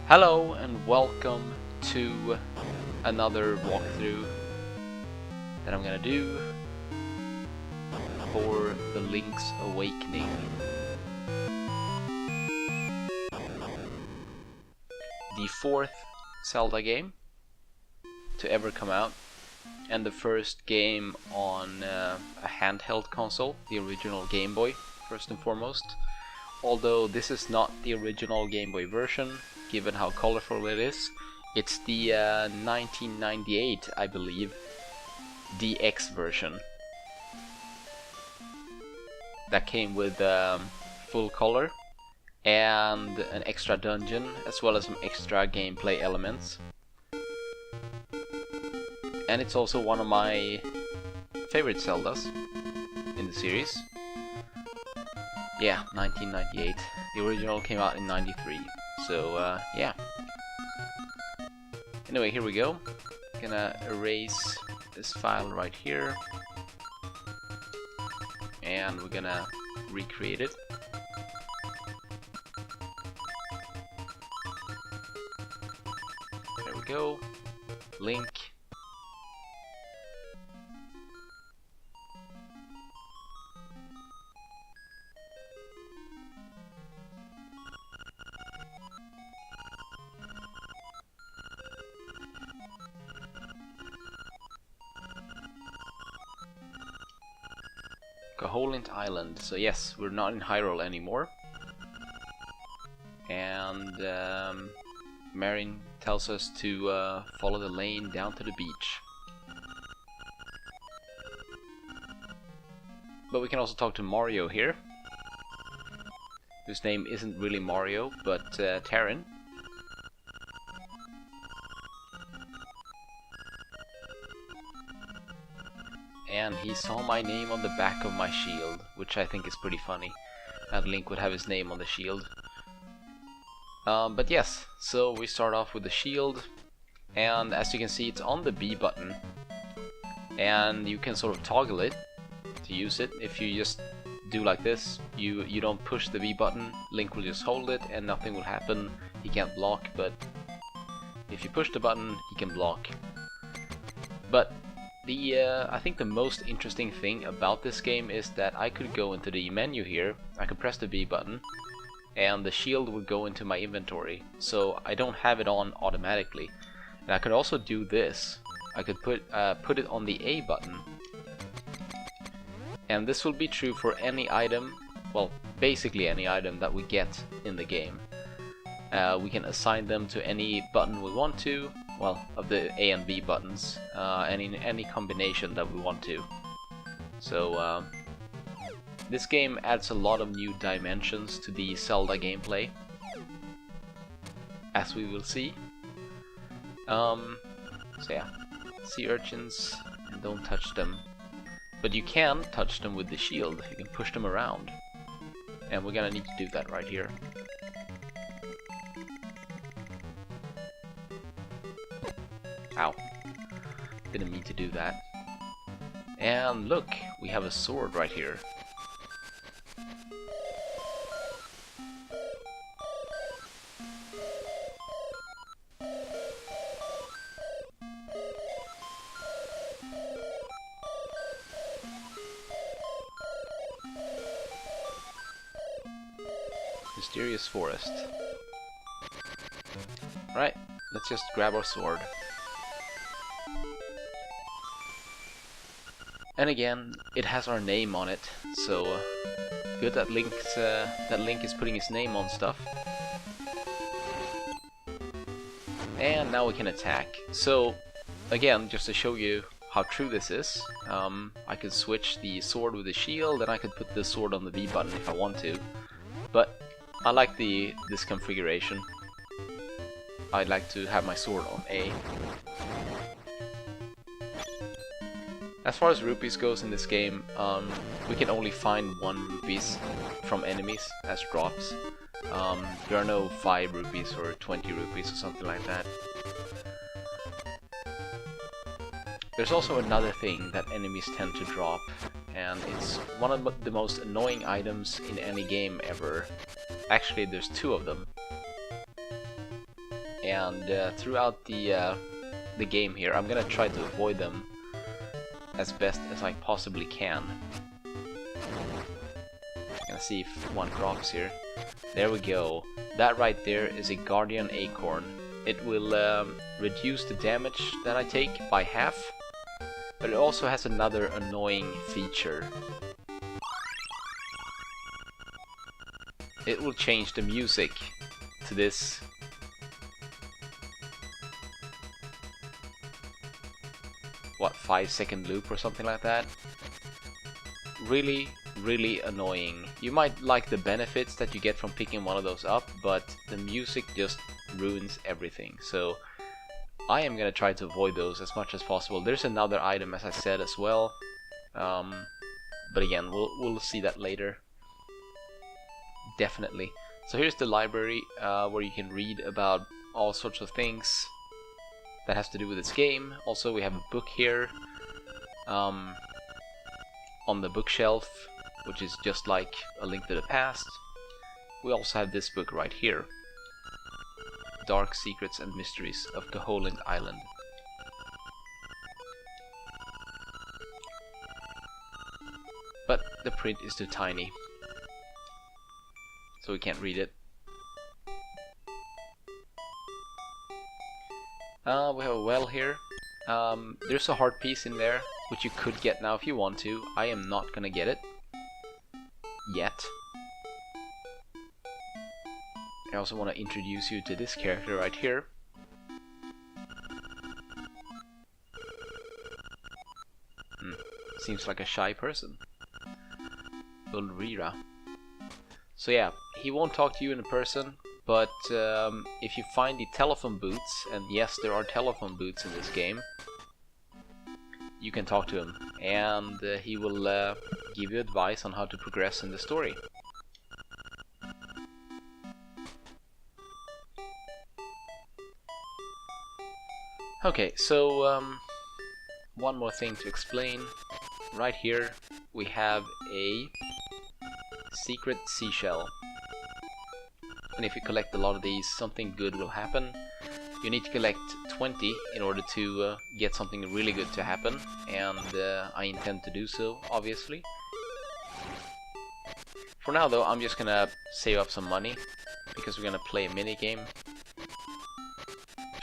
Hello and welcome to another walkthrough that I'm gonna do for the Link's Awakening. The fourth Zelda game to ever come out, and the first game on a handheld console, the original Game Boy, first and foremost. Although this is not the original Game Boy version, given how colorful it is. It's the 1998, I believe, DX version. That came with full color and an extra dungeon, as well as some extra gameplay elements. And it's also one of my favorite Zeldas in the series. Yeah, 1998. The original came out in 93. So, yeah. Anyway, here we go. Gonna erase this file right here. And we're gonna recreate it. There we go. Link. Koholint Island. So yes, we're not in Hyrule anymore. And Marin tells us to follow the lane down to the beach. But we can also talk to Mario here, whose name isn't really Mario, but Tarin. And he saw my name on the back of my shield, which I think is pretty funny, that Link would have his name on the shield. But yes, so we start off with the shield, and as you can see, it's on the B button, and you can sort of toggle it to use it. If you just do like this, you don't push the B button, Link will just hold it and nothing will happen. He can't block, but if you push the button, he can block. But I think the most interesting thing about this game is that I could go into the menu here, I could press the B button, and the shield would go into my inventory, so I don't have it on automatically. And I could also do this. I could put it on the A button, and this will be true for any item, well, basically any item that we get in the game. We can assign them to any button we want to, well, of the A and B buttons, and in any combination that we want to. So this game adds a lot of new dimensions to the Zelda gameplay, as we will see. So yeah, sea urchins, and don't touch them. But you can touch them with the shield, you can push them around. And we're gonna need to do that right here. Ow. Didn't mean to do that. And look, we have a sword right here. Mysterious forest. Right, let's just grab our sword. And again, it has our name on it, so good that Link is putting his name on stuff. And now we can attack. So again, just to show you how true this is, I could switch the sword with the shield, and I could put the sword on the B button if I want to. But I like this configuration. I'd like to have my sword on A. As far as rupees goes in this game, we can only find 1 rupees from enemies as drops. There are no 5 rupees or 20 rupees or something like that. There's also another thing that enemies tend to drop, and it's one of the most annoying items in any game ever. Actually, there's 2 of them. and throughout the game here, I'm gonna try to avoid them as best as I possibly can. Gonna see if one drops here. There we go. That right there is a Guardian Acorn. It will reduce the damage that I take by half, but it also has another annoying feature. It will change the music to this what, 5-second loop or something like that. Really annoying. You might like the benefits that you get from picking one of those up, but the music just ruins everything. So I am gonna try to avoid those as much as possible. There's another item, as I said, as well, but again, we'll see that later. Definitely. So here's the library where you can read about all sorts of things that has to do with this game. Also, we have a book here on the bookshelf, which is just like A Link to the Past. We also have this book right here, Dark Secrets and Mysteries of Koholint Island. But the print is too tiny, so we can't read it. We have a well here. There's a heart piece in there, which you could get now if you want to. I am not gonna get it yet. I also want to introduce you to this character right here. Seems like a shy person. Ulrira. So yeah, he won't talk to you in person, but if you find the telephone booths, and yes, there are telephone booths in this game, you can talk to him, and he will give you advice on how to progress in the story. Okay, so one more thing to explain. Right here we have a secret seashell, and if you collect a lot of these, something good will happen. You need to collect 20 in order to get something really good to happen, and I intend to do so, obviously. For now though, I'm just gonna save up some money, because we're gonna play a mini game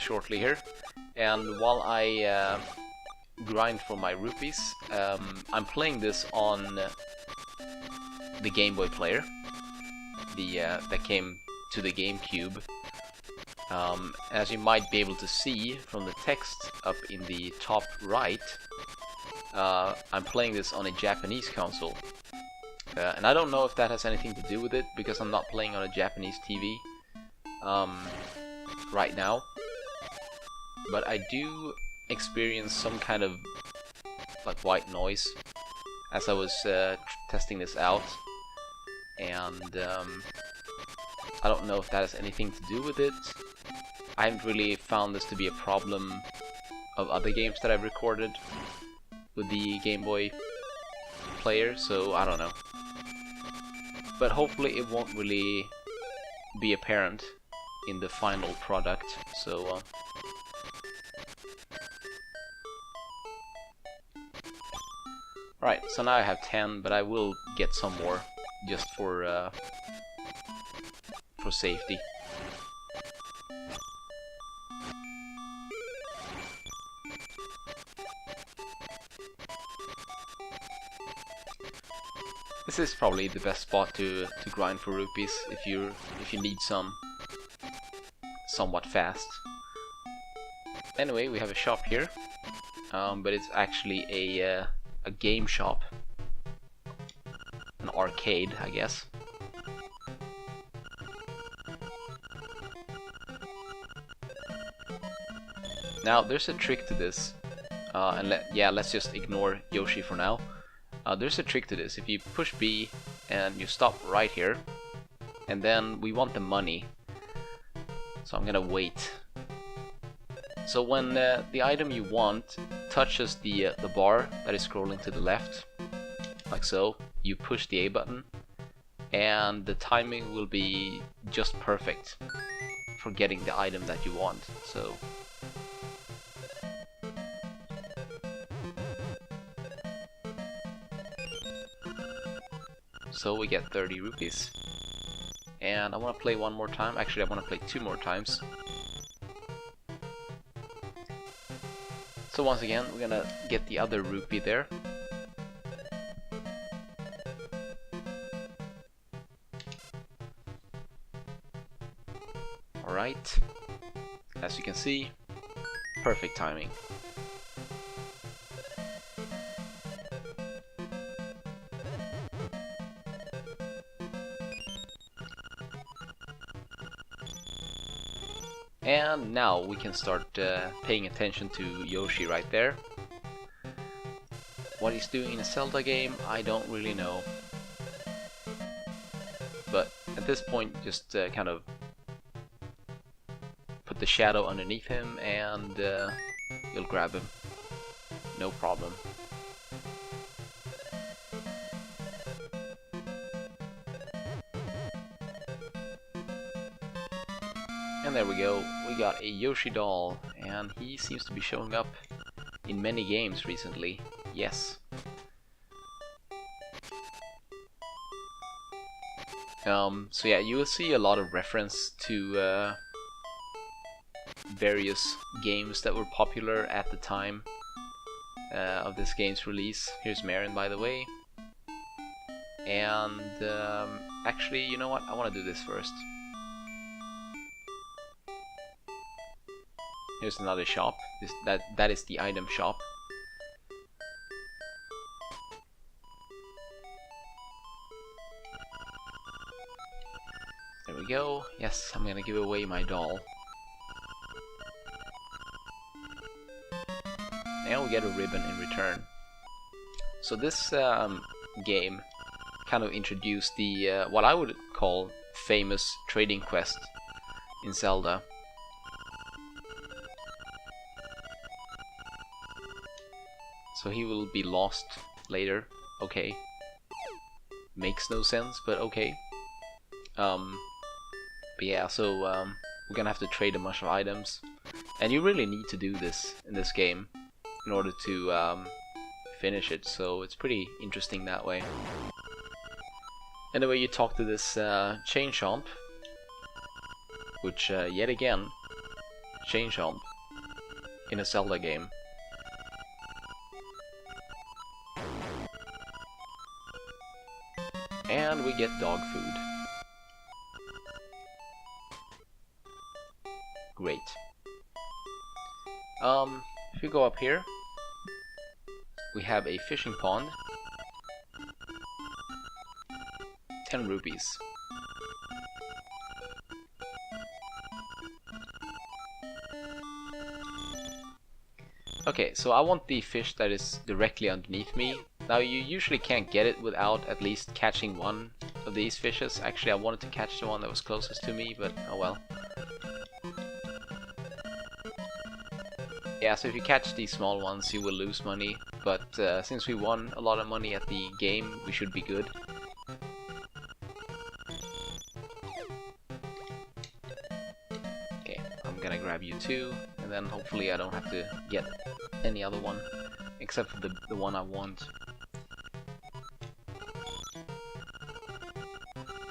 shortly here. And while I grind for my rupees, I'm playing this on the Game Boy player, that came to the GameCube. As you might be able to see from the text up in the top right, I'm playing this on a Japanese console. And I don't know if that has anything to do with it, because I'm not playing on a Japanese TV right now. But I do experience some kind of like white noise as I was testing this out, and I don't know if that has anything to do with it. I haven't really found this to be a problem of other games that I've recorded with the Game Boy player, so I don't know. But hopefully it won't really be apparent in the final product, so right, so now I have 10, but I will get some more just for safety. This is probably the best spot to grind for rupees if you need some somewhat fast. Anyway, we have a shop here, but it's actually a game shop, an arcade, I guess. Now there's a trick to this, and let's just ignore Yoshi for now. There's a trick to this. If you push B and you stop right here, and then we want the money, so I'm gonna wait. So when the item you want touches the bar that is scrolling to the left, like so, you push the A button, and the timing will be just perfect for getting the item that you want. So we get 30 rupees. And I want to play one more time. Actually, I want to play 2 more times. So once again, we're gonna get the other rupee there. Alright. As you can see, perfect timing. And now we can start paying attention to Yoshi right there. What he's doing in a Zelda game, I don't really know. But at this point, just kind of put the shadow underneath him and you'll grab him. No problem. And there we go, we got a Yoshi doll, and he seems to be showing up in many games recently. Yes. So yeah, you will see a lot of reference to various games that were popular at the time of this game's release. Here's Marin, by the way. And actually, you know what? I want to do this first. Here's another shop. That is the item shop. There we go. Yes, I'm gonna give away my doll. And we get a ribbon in return. So this game kind of introduced the what I would call famous trading quest in Zelda. So he will be lost later. Okay. Makes no sense, but okay. But yeah, so we're gonna have to trade a bunch of items. And you really need to do this in this game in order to finish it, so it's pretty interesting that way. Anyway, you talk to this chain chomp, which yet again, chain chomp in a Zelda game. And we get dog food. Great. If you go up here, we have a fishing pond. 10 rupees. Okay, so I want the fish that is directly underneath me. Now you usually can't get it without at least catching one of these fishes. Actually, I wanted to catch the one that was closest to me, but oh well. Yeah, so if you catch these small ones, you will lose money, but since we won a lot of money at the game, we should be good. Okay, I'm gonna grab you too, and then hopefully I don't have to get any other one, except for the one I want.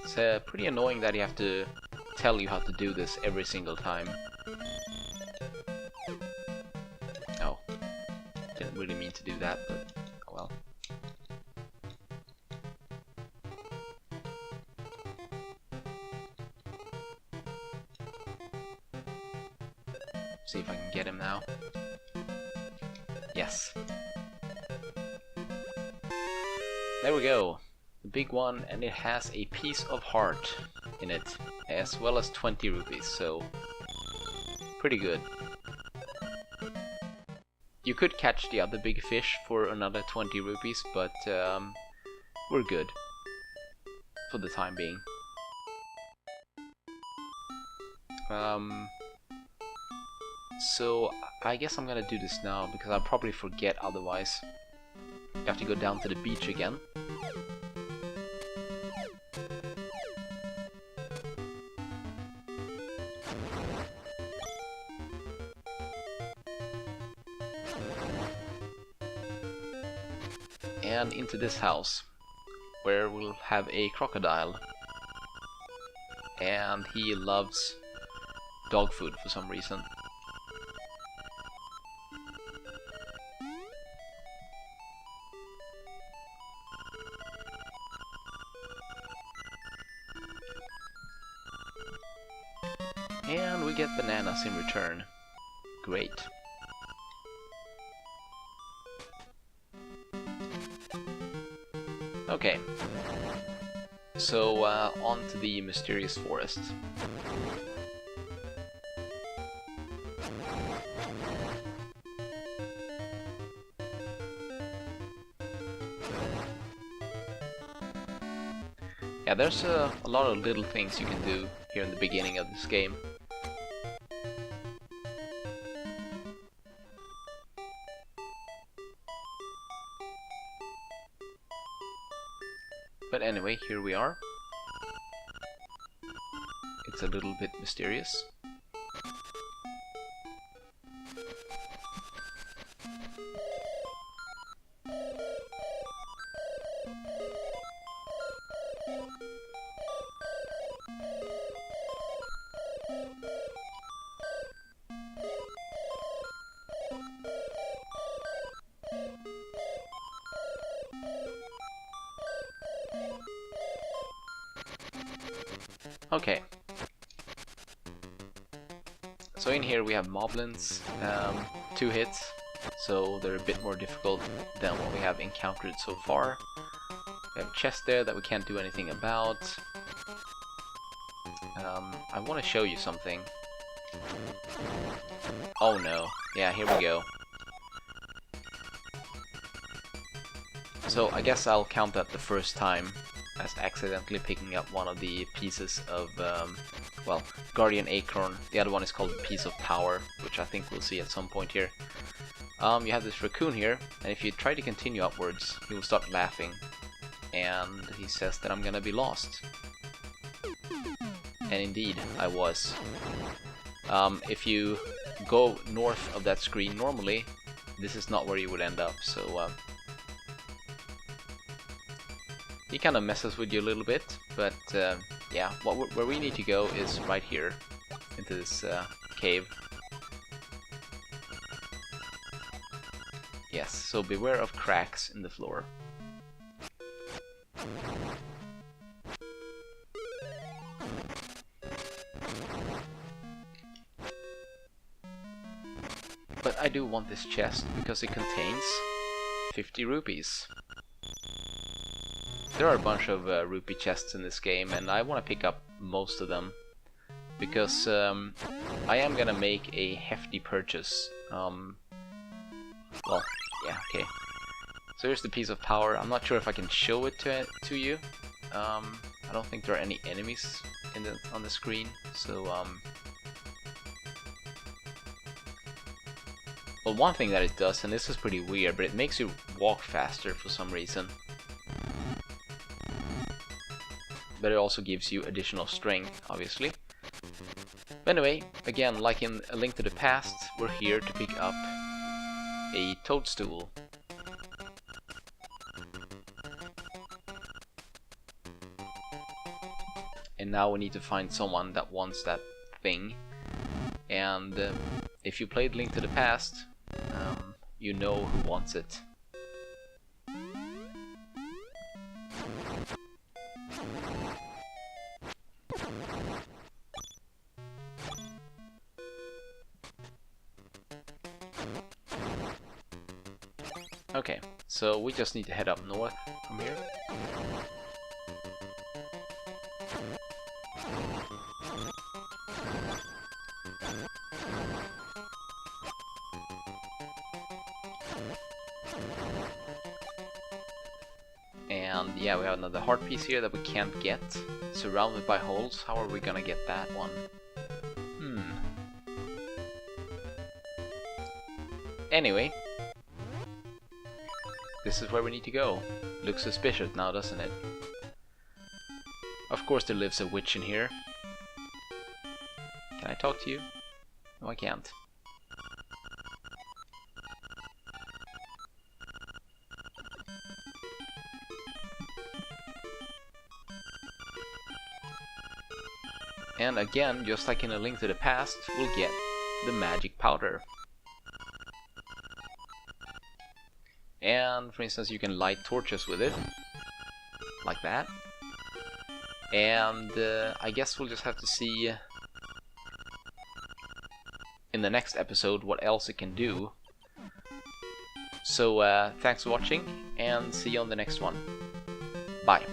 It's pretty annoying that you have to tell you how to do this every single time. Oh, didn't really mean to do that, but oh well. See if I can get him now. Yes. There we go. The big one, and it has a piece of heart in it, as well as 20 rupees, so pretty good. You could catch the other big fish for another 20 rupees, but we're good for the time being. So I guess I'm gonna do this now, because I'll probably forget otherwise. You have to go down to the beach again. and into this house, where we'll have a crocodile. And he loves dog food for some reason. And we get bananas in return. Great. Okay. So, on to the mysterious forest. Yeah, there's a lot of little things you can do here in the beginning of this game. But anyway, here we are. It's a little bit mysterious. Okay. So in here we have moblins, 2 hits, so they're a bit more difficult than what we have encountered so far. We have a chest there that we can't do anything about. I want to show you something. Oh no. Yeah, here we go. So I guess I'll count that the first time as accidentally picking up one of the pieces of, well, Guardian Acorn. The other one is called Piece of Power, which I think we'll see at some point here. You have this raccoon here, and if you try to continue upwards, he will start laughing. And he says that I'm gonna be lost. And indeed, I was. If you go north of that screen normally, this is not where you would end up, so he kind of messes with you a little bit, but yeah, where we need to go is right here, into this cave. Yes, so beware of cracks in the floor. But I do want this chest because it contains 50 rupees. There are a bunch of rupee chests in this game, and I want to pick up most of them because I am gonna make a hefty purchase. Well, yeah, okay. So here's the Piece of Power. I'm not sure if I can show it to you. I don't think there are any enemies on the screen, so well, one thing that it does, and this is pretty weird, but it makes you walk faster for some reason. But it also gives you additional strength, obviously. But anyway, again, like in A Link to the Past, we're here to pick up a toadstool. And now we need to find someone that wants that thing. And if you played Link to the Past, you know who wants it. Okay, so we just need to head up north from here. And yeah, we have another heart piece here that we can't get. Surrounded by holes, how are we gonna get that one? Anyway, this is where we need to go. Looks suspicious now, doesn't it? Of course there lives a witch in here. Can I talk to you? No, I can't. And again, just like in A Link to the Past, we'll get the magic powder. And for instance, you can light torches with it, like that. And I guess we'll just have to see in the next episode what else it can do. So thanks for watching, and see you on the next one. Bye.